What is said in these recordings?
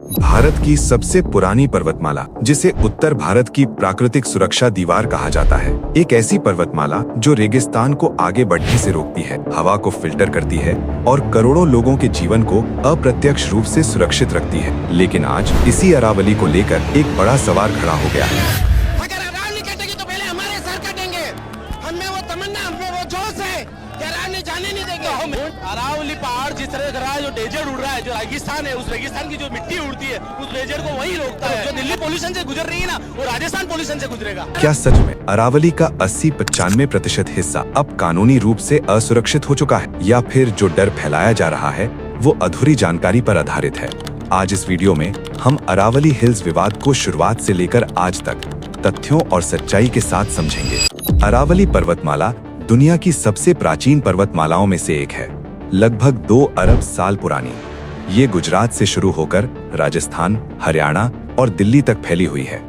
भारत की सबसे पुरानी पर्वतमाला, जिसे उत्तर भारत की प्राकृतिक सुरक्षा दीवार कहा जाता है, एक ऐसी पर्वतमाला जो रेगिस्तान को आगे बढ़ने से रोकती है, हवा को फिल्टर करती है और करोड़ों लोगों के जीवन को अप्रत्यक्ष रूप से सुरक्षित रखती है। लेकिन आज इसी अरावली को लेकर एक बड़ा सवाल खड़ा हो गया है। अगर अरावली कटेगी तो पहले हमारे सर कटेंगे। हमें वो तमन्ना, हमें वो जोश है कि अरावली जाने नहीं देंगे। अरावली पहाड़ जिस तरह का जो डेजर्ट उड़ रहा है, जो रेगिस्तान है, उस रेगिस्तान की जो मिट्टी उड़ती है उस डेजर्ट को वही रोकता है। जो दिल्ली पोल्यूशन से गुजर रही है ना, वो राजस्थान पोल्यूशन से गुजरेगा। क्या सच में अरावली का 80-95% हिस्सा अब कानूनी रूप से असुरक्षित हो चुका है, या फिर जो डर फैलाया जा रहा है वो अधूरी जानकारी पर आधारित है? आज इस वीडियो में हम अरावली हिल्स विवाद को शुरुआत से लेकर आज तक तथ्यों और सच्चाई के साथ समझेंगे। अरावली पर्वतमाला दुनिया की सबसे प्राचीन पर्वतमालाओं में से एक है, लगभग 2 अरब साल पुरानी। ये गुजरात से शुरू होकर राजस्थान, हरियाणा और दिल्ली तक फैली हुई है।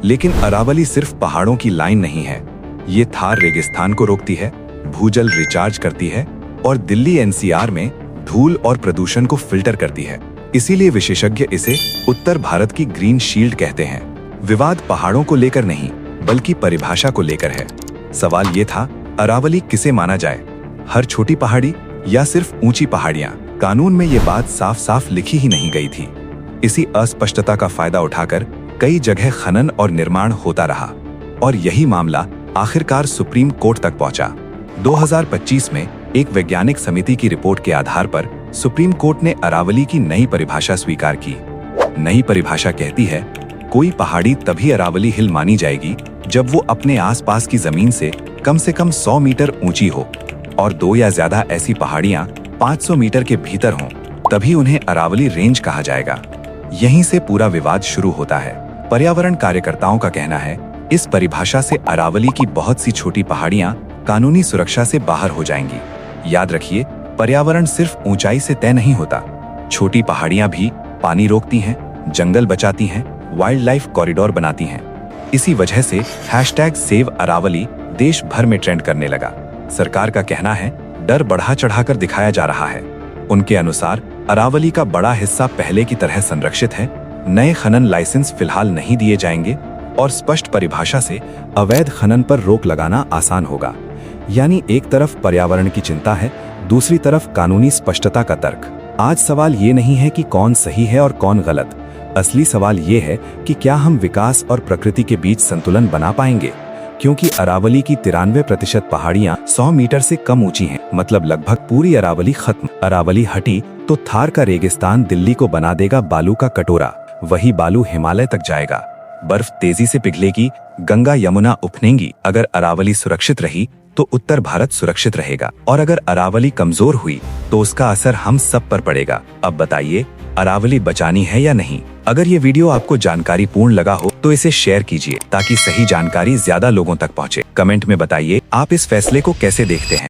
लेकिन अरावली सिर्फ पहाड़ों की लाइन नहीं है, ये थार रेगिस्तान को रोकती है, भूजल रिचार्ज करती है और दिल्ली एनसीआर में धूल और प्रदूषण को फिल्टर करती है। इसीलिए विशेषज्ञ इसे उत्तर भारत की ग्रीन शील्ड कहते हैं। विवाद पहाड़ों को लेकर नहीं, बल्कि परिभाषा को लेकर है। सवाल ये था, अरावली किसे माना जाए, हर छोटी पहाड़ी या सिर्फ ऊंची पहाड़ियां? कानून में ये बात साफ साफ लिखी ही नहीं गई थी। इसी अस्पष्टता का फायदा उठाकर कई जगह खनन और निर्माण होता रहा और यही मामला आखिरकार सुप्रीम कोर्ट तक पहुंचा। 2025 में एक वैज्ञानिक समिति की रिपोर्ट के आधार पर सुप्रीम कोर्ट ने अरावली की नई परिभाषा स्वीकार की। नई परिभाषा कहती है, कोई पहाड़ी तभी अरावली हिल मानी जाएगी जब वो अपने आसपास की जमीन से कम 100 मीटर ऊंची हो और 2 या ज्यादा ऐसी पहाड़ियां 500 मीटर के भीतर हों, तभी उन्हें अरावली रेंज कहा जाएगा। यहीं से पूरा विवाद शुरू होता है। पर्यावरण कार्यकर्ताओं का कहना है, इस परिभाषा से अरावली की बहुत सी छोटी पहाड़ियां कानूनी सुरक्षा से बाहर हो जाएंगी। याद रखिए, पर्यावरण सिर्फ ऊंचाई से तय नहीं होता। छोटी पहाड़ियां भी पानी रोकती हैं, जंगल बचाती हैं, वाइल्ड लाइफ कॉरिडोर बनाती हैं। इसी वजह से #SaveAravali देश भर में ट्रेंड करने लगा। सरकार का कहना है, डर बढ़ा चढ़ाकर दिखाया जा रहा है। उनके अनुसार अरावली का बड़ा हिस्सा पहले की तरह संरक्षित है, नए खनन लाइसेंस फिलहाल नहीं दिए जाएंगे और स्पष्ट परिभाषा से अवैध खनन पर रोक लगाना आसान होगा। यानी एक तरफ पर्यावरण की चिंता है, दूसरी तरफ कानूनी स्पष्टता का तर्क। आज सवाल ये नहीं है कि कौन सही है और कौन गलत। असली सवाल ये है कि क्या हम विकास और प्रकृति के बीच संतुलन बना पाएंगे, क्योंकि अरावली की 93% पहाड़ियां 100 मीटर से कम ऊंची हैं, मतलब लगभग पूरी अरावली खत्म। अरावली हटी तो थार का रेगिस्तान दिल्ली को बना देगा बालू का कटोरा। वही बालू हिमालय तक जाएगा, बर्फ तेजी से पिघलेगी, गंगा यमुना उफनेंगी। अगर अरावली सुरक्षित रही तो उत्तर भारत सुरक्षित रहेगा, और अगर अरावली कमजोर हुई तो उसका असर हम सब पर पड़ेगा। अब बताइए, अरावली बचानी है या नहीं? अगर ये वीडियो आपको जानकारी पूर्ण लगा हो तो इसे शेयर कीजिए ताकि सही जानकारी ज्यादा लोगों तक पहुंचे। कमेंट में बताइए आप इस फैसले को कैसे देखते हैं।